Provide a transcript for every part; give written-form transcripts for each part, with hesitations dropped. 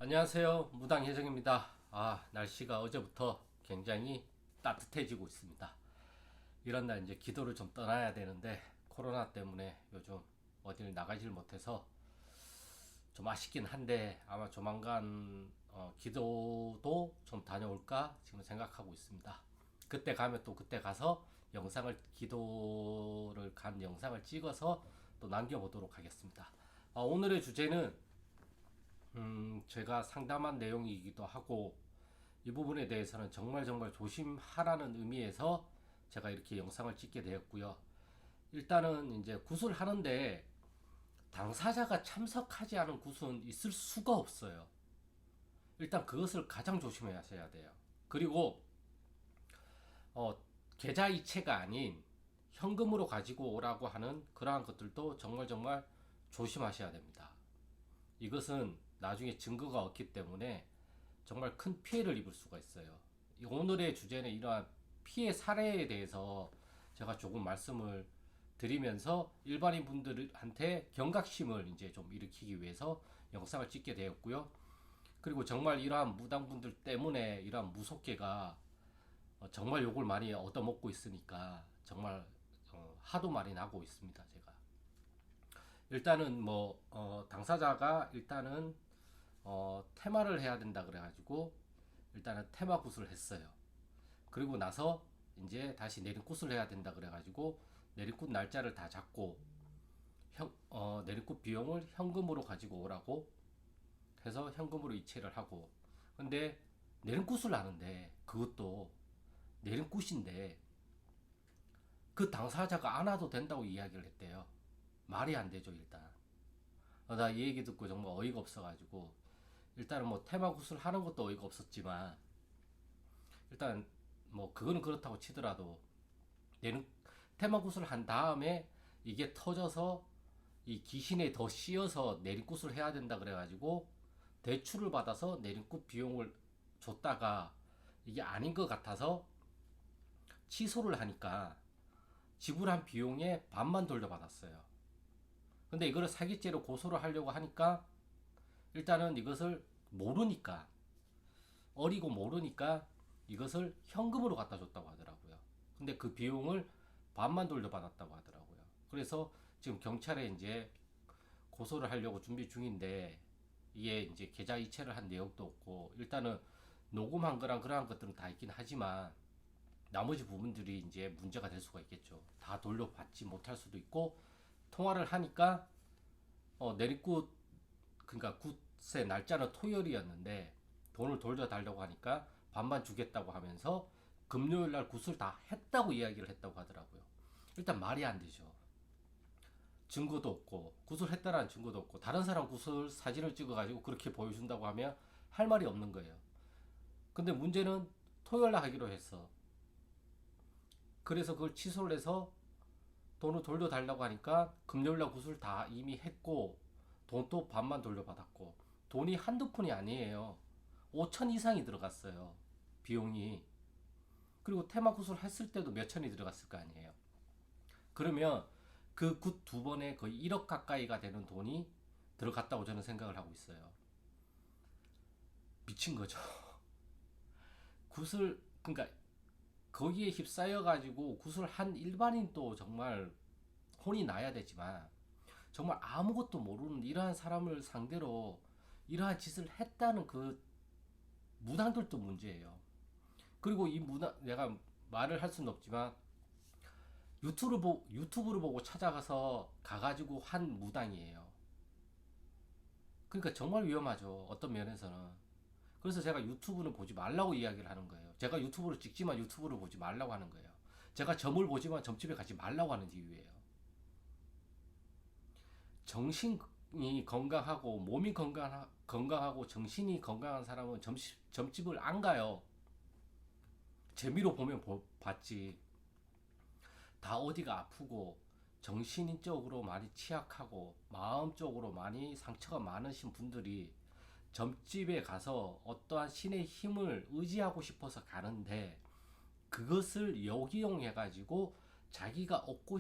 안녕하세요. 무당혜정입니다. 날씨가 어제부터 굉장히 따뜻해지고 있습니다. 이런 날 이제 기도를 좀 떠나야 되는데 코로나 때문에 요즘 어딜 나가질 못해서 좀 아쉽긴 한데 아마 조만간 기도도 좀 다녀올까 지금 생각하고 있습니다. 그때 가면 또 그때 가서 기도를 간 영상을 찍어서 또 남겨보도록 하겠습니다. 오늘의 주제는 제가 상담한 내용이기도 하고 이 부분에 대해서는 정말 정말 조심하라는 의미에서 제가 이렇게 영상을 찍게 되었고요. 일단은 이제 굿을 하는데 당사자가 참석하지 않은 굿은 있을 수가 없어요. 일단 그것을 가장 조심하셔야 돼요. 그리고 어, 계좌 이체가 아닌 현금으로 가지고 오라고 하는 그러한 것들도 정말 정말 조심하셔야 됩니다. 이것은 나중에 증거가 없기 때문에 정말 큰 피해를 입을 수가 있어요. 오늘의 주제는 이러한 피해 사례에 대해서 제가 조금 말씀을 드리면서 일반인 분들한테 경각심을 이제 좀 일으키기 위해서 영상을 찍게 되었고요. 그리고 정말 이러한 무당분들 때문에 이러한 무속계가 정말 욕을 많이 얻어먹고 있으니까 정말 하도 많이 나고 있습니다. 제가 일단은 당사자가 일단은 테마를 해야 된다 그래가지고 일단은 테마 굿을 했어요. 그리고 나서 이제 다시 내리굿을 해야 된다 그래가지고 내리굿 날짜를 다 잡고 내리굿 비용을 현금으로 가지고 오라고 해서 현금으로 이체를 하고, 근데 내리굿을 하는데 그것도 내리굿인데 그 당사자가 안 와도 된다고 이야기를 했대요. 말이 안 되죠. 일단 나 이 얘기 듣고 정말 어이가 없어가지고 일단은 뭐 테마 굿을 하는 것도 어이가 없었지만 일단 뭐 그거는 그렇다고 치더라도 내는 테마 굿을 한 다음에 이게 터져서 이 기신에 더 씌어서 내리굿을 해야 된다 그래가지고 대출을 받아서 내리굿 비용을 줬다가 이게 아닌 것 같아서 취소를 하니까 지불한 비용의 반만 돌려받았어요. 근데 이거를 사기죄로 고소를 하려고 하니까 일단은 이것을 모르니까, 어리고 모르니까 이것을 현금으로 갖다 줬다고 하더라고요. 근데 그 비용을 반만 돌려받았다고 하더라고요. 그래서 지금 경찰에 이제 고소를 하려고 준비 중인데 이게 이제 계좌 이체를 한 내역도 없고 일단은 녹음한 거랑 그러한 것들은 다 있긴 하지만 나머지 부분들이 이제 문제가 될 수가 있겠죠. 다 돌려받지 못할 수도 있고, 통화를 하니까 내리굿, 그러니까 굿의 날짜는 토요일이었는데 돈을 돌려달라고 하니까 반반 주겠다고 하면서 금요일 날 굿을 다 했다고 이야기를 했다고 하더라고요. 일단 말이 안 되죠. 증거도 없고 굿을 했다라는 증거도 없고 다른 사람 굿을 사진을 찍어가지고 그렇게 보여준다고 하면 할 말이 없는 거예요. 근데 문제는 토요일 날 하기로 했어. 그래서 그걸 취소를 해서 돈을 돌려달라고 하니까 금요일 날 굿을 다 이미 했고 돈도 반만 돌려받았고 돈이 한두 푼이 아니에요. 5천 이상이 들어갔어요. 비용이. 그리고 테마굿을 했을 때도 몇 천이 들어갔을 거 아니에요. 그러면 그 굿 두 번에 거의 1억 가까이가 되는 돈이 들어갔다고 저는 생각을 하고 있어요. 미친 거죠. 굿을, 그러니까 거기에 휩싸여 가지고 굿을 한 일반인도 정말 혼이 나야 되지만 정말 아무것도 모르는 이러한 사람을 상대로 이러한 짓을 했다는 그 무당들도 문제예요. 그리고 이 무당, 내가 말을 할 수는 없지만 유튜브를 보고 찾아가서 가가지고 한 무당이에요. 그러니까 정말 위험하죠. 어떤 면에서는. 그래서 제가 유튜브는 보지 말라고 이야기를 하는 거예요. 제가 유튜브를 찍지만 유튜브를 보지 말라고 하는 거예요. 제가 점을 보지만 점집에 가지 말라고 하는 이유예요. 정신이 건강하고 몸이 건강하고 정신이 건강한 사람은 점집을 안 가요. 재미로 보면 봤지. 다 어디가 아프고 정신적으로 많이 취약하고 마음적으로 많이 상처가 많으신 분들이 점집에 가서 어떠한 신의 힘을 의지하고 싶어서 가는데 그것을 역이용해 가지고 자기가 얻고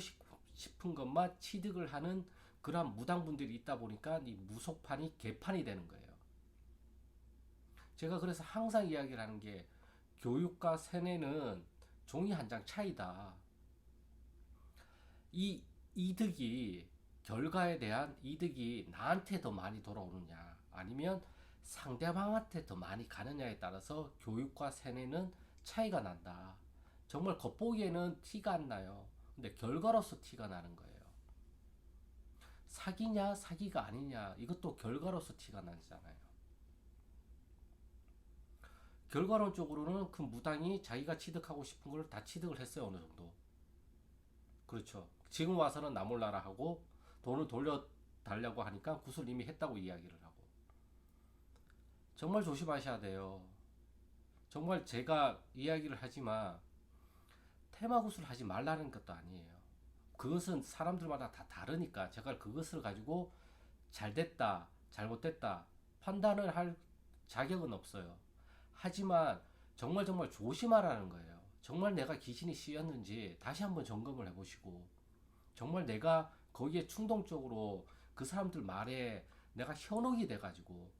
싶은 것만 취득을 하는 그러한 무당분들이 있다 보니까 이 무속판이 개판이 되는 거예요. 제가 그래서 항상 이야기를 하는 게 교육과 세뇌는 종이 한 장 차이다. 이 이득이 결과에 대한 이득이 나한테 더 많이 돌아오느냐 아니면 상대방한테 더 많이 가느냐에 따라서 교육과 세뇌는 차이가 난다. 정말 겉보기에는 티가 안 나요. 근데 결과로서 티가 나는 거예요. 사기냐 사기가 아니냐 이것도 결과로서 티가 나잖아요. 결과론적으로는 그 무당이 자기가 취득하고 싶은 걸 다 취득을 했어요. 어느 정도. 그렇죠. 지금 와서는 나 몰라라 하고 돈을 돌려달라고 하니까 구슬 이미 했다고 이야기를 하고. 정말 조심하셔야 돼요. 정말 제가 이야기를 하지만 테마 구슬 하지 말라는 것도 아니에요. 그것은 사람들마다 다 다르니까 제가 그것을 가지고 잘 됐다, 잘못됐다 판단을 할 자격은 없어요. 하지만 정말 정말 조심하라는 거예요. 정말 내가 귀신이 씌였는지 다시 한번 점검을 해보시고 정말 내가 거기에 충동적으로 그 사람들 말에 내가 현혹이 돼가지고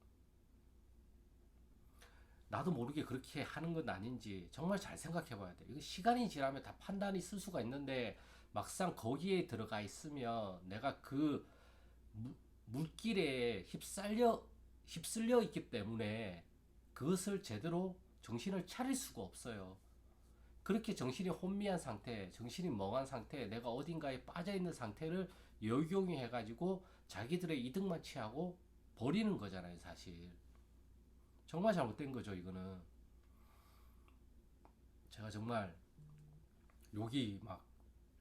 나도 모르게 그렇게 하는 건 아닌지 정말 잘 생각해 봐야 돼. 이거 시간이 지나면 다 판단이 쓸 수가 있는데 막상 거기에 들어가 있으면 내가 그 물길에 휩쓸려 있기 때문에 그것을 제대로 정신을 차릴 수가 없어요. 그렇게 정신이 혼미한 상태, 정신이 멍한 상태, 내가 어딘가에 빠져 있는 상태를 역용해 가지고 자기들의 이득만 취하고 버리는 거잖아요, 사실. 정말 잘못된 거죠, 이거는. 제가 정말 욕이 막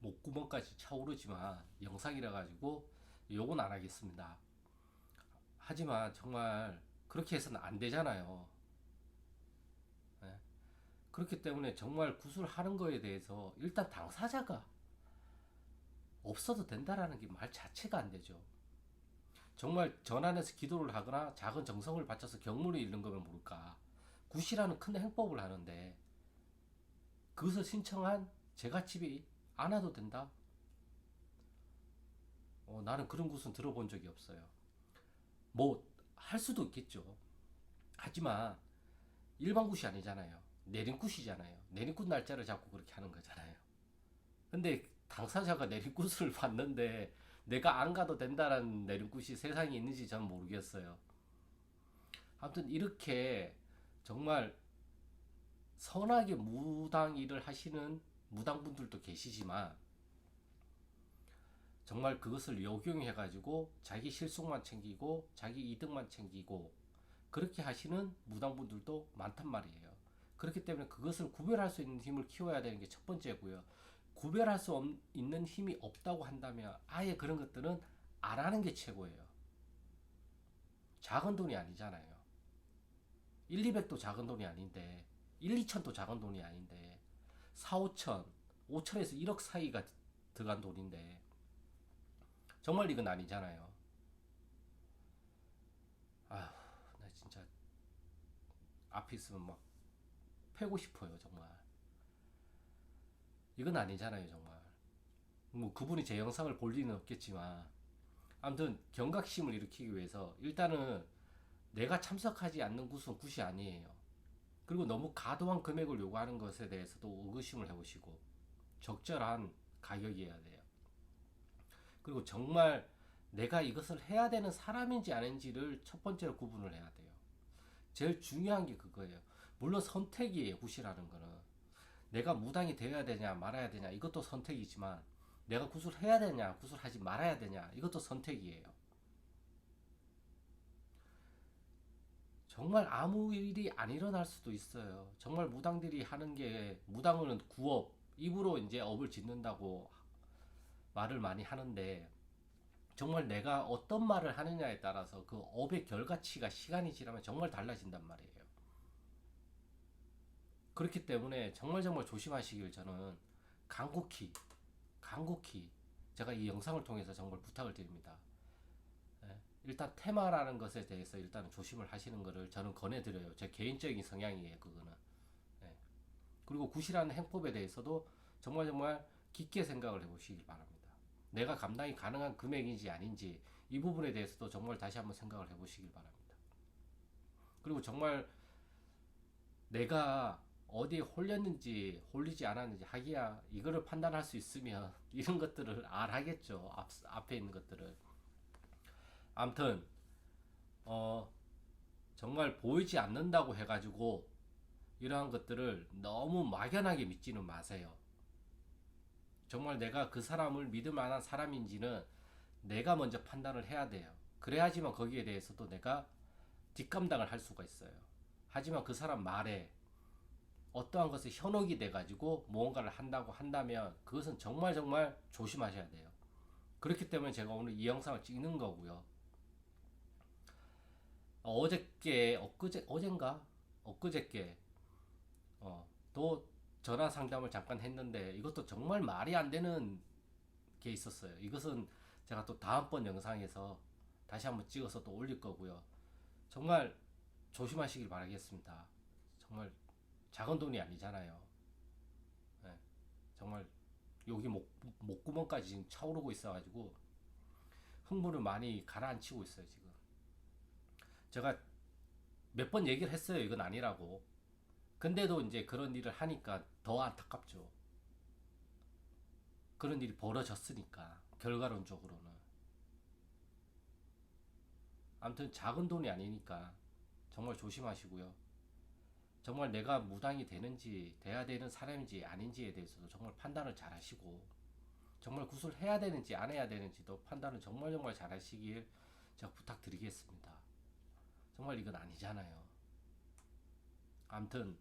목구멍까지 차오르지만 영상이라 가지고 욕은 안 하겠습니다. 하지만 정말 그렇게 해서는 안 되잖아요. 예? 그렇기 때문에 정말 구술하는 거에 대해서 일단 당사자가 없어도 된다라는 게 말 자체가 안 되죠. 정말 전안에서 기도를 하거나 작은 정성을 바쳐서 경문을 읽는 거면 모를까. 굿이라는 큰 행법을 하는데 그것을 신청한 제갓집이 안 와도 된다? 나는 그런 굿은 들어본 적이 없어요. 뭐 할 수도 있겠죠. 하지만 일반 굿이 아니잖아요. 내린굿이잖아요. 내린굿 날짜를 잡고 그렇게 하는 거잖아요. 근데 당사자가 내린굿을 봤는데 내가 안 가도 된다라는 내린굿이 세상에 있는지 전 모르겠어요. 아무튼 이렇게 정말 선하게 무당 일을 하시는 무당분들도 계시지만 정말 그것을 역용해 가지고 자기 실속만 챙기고 자기 이득만 챙기고 그렇게 하시는 무당분들도 많단 말이에요. 그렇기 때문에 그것을 구별할 수 있는 힘을 키워야 되는 게 첫 번째고요. 구별할 수 있는 힘이 없다고 한다면 아예 그런 것들은 안 하는 게 최고예요. 작은 돈이 아니잖아요. 1, 200도 작은 돈이 아닌데 1, 2천도 작은 돈이 아닌데 4, 5천, 5천에서 1억 사이가 들어간 돈인데 정말 이건 아니잖아요. 아휴, 나 진짜 앞에 있으면 막 패고 싶어요, 정말. 이건 아니잖아요, 정말. 뭐 그분이 제 영상을 볼 리는 없겠지만 아무튼 경각심을 일으키기 위해서 일단은 내가 참석하지 않는 곳은 굿이 아니에요. 그리고 너무 과도한 금액을 요구하는 것에 대해서도 의구심을 해보시고 적절한 가격이어야 돼요. 그리고 정말 내가 이것을 해야 되는 사람인지 아닌지를 첫 번째로 구분을 해야 돼요. 제일 중요한 게 그거예요. 물론 선택이에요, 굿이라는 거는. 내가 무당이 되어야 되냐 말아야 되냐 이것도 선택이지만 내가 굿을 해야 되냐 굿을 하지 말아야 되냐 이것도 선택이에요. 정말 아무 일이 안 일어날 수도 있어요. 정말 무당들이 하는 게 무당은 구업 입으로 이제 업을 짓는다고 말을 많이 하는데 정말 내가 어떤 말을 하느냐에 따라서 그 업의 결과치가 시간이 지나면 정말 달라진단 말이에요. 그렇기 때문에 정말 정말 조심하시길 저는 간곡히 간곡히 제가 이 영상을 통해서 정말 부탁을 드립니다. 예, 일단 테마라는 것에 대해서 일단은 조심을 하시는 것을 저는 권해드려요. 제 개인적인 성향이에요, 그거는. 예. 그리고 굿이라는 행법에 대해서도 정말 정말 깊게 생각을 해보시길 바랍니다. 내가 감당이 가능한 금액인지 아닌지 이 부분에 대해서도 정말 다시 한번 생각을 해보시길 바랍니다. 그리고 정말 내가 어디에 홀렸는지 홀리지 않았는지 하기야 이거를 판단할 수 있으면 이런 것들을 알아겠죠. 앞에 있는 것들을. 암튼 어 정말 보이지 않는다고 해가지고 이러한 것들을 너무 막연하게 믿지는 마세요. 정말 내가 그 사람을 믿을 만한 사람인지는 내가 먼저 판단을 해야 돼요. 그래야지만 거기에 대해서도 내가 뒷감당을 할 수가 있어요. 하지만 그 사람 말에 어떠한 것에 현혹이 돼가지고 무언가를 한다고 한다면 그것은 정말 정말 조심하셔야 돼요. 그렇기 때문에 제가 오늘 이 영상을 찍는 거고요. 어저께 어젠가 엊그저께 또 전화 상담을 잠깐 했는데 이것도 정말 말이 안 되는 게 있었어요. 이것은 제가 또 다음번 영상에서 다시 한번 찍어서 또 올릴 거고요. 정말 조심하시길 바라겠습니다. 정말 작은 돈이 아니잖아요. 네, 정말 여기 목구멍까지 지금 차오르고 있어가지고 흥분을 많이 가라앉히고 있어요 지금. 제가 몇 번 얘기를 했어요 이건 아니라고. 근데도 이제 그런 일을 하니까 더 안타깝죠. 그런 일이 벌어졌으니까 결과론적으로는. 아무튼 작은 돈이 아니니까 정말 조심하시고요. 정말 내가 무당이 되는지 돼야 되는 사람인지 아닌지에 대해서도 정말 판단을 잘 하시고 정말 구슬해야 되는지 안 해야 되는지도 판단을 정말 정말 잘 하시길 제가 부탁드리겠습니다. 정말 이건 아니잖아요. 아무튼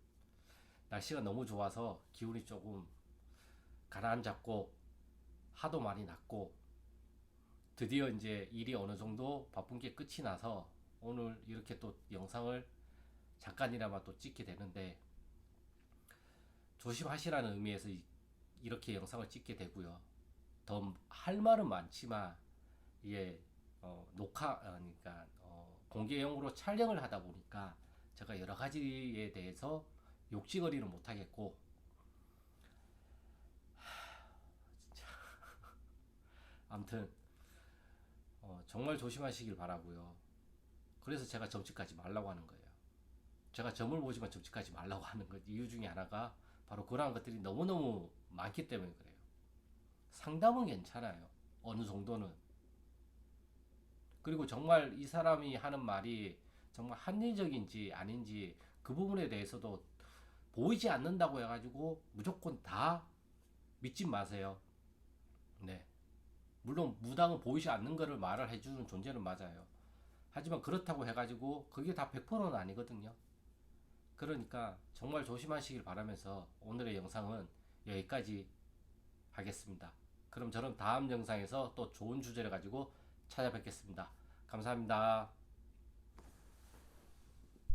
날씨가 너무 좋아서 기운이 조금 가라앉았고 하도 많이 났고 드디어 이제 일이 어느 정도 바쁜 게 끝이 나서 오늘 이렇게 또 영상을 잠깐이나마 또 찍게 되는데 조심하시라는 의미에서 이렇게 영상을 찍게 되고요. 더 할 말은 많지만 이게 녹화 그러니까 공개용으로 촬영을 하다 보니까 제가 여러 가지에 대해서 욕지거리는 못 하겠고 아무튼 정말 조심하시길 바라고요. 그래서 제가 점집까지 말라고 하는 거예요. 제가 점을 보지만 점집까지 말라고 하는 것 이유 중에 하나가 바로 그러한 것들이 너무너무 많기 때문에 그래요. 상담은 괜찮아요. 어느 정도는. 그리고 정말 이 사람이 하는 말이 정말 합리적인지 아닌지 그 부분에 대해서도 보이지 않는다고 해가지고 무조건 다 믿지 마세요. 네. 물론 무당은 보이지 않는 거를 말을 해주는 존재는 맞아요. 하지만 그렇다고 해가지고 그게 다 100%는 아니거든요. 그러니까 정말 조심하시길 바라면서 오늘의 영상은 여기까지 하겠습니다. 그럼 저는 다음 영상에서 또 좋은 주제를 가지고 찾아뵙겠습니다. 감사합니다.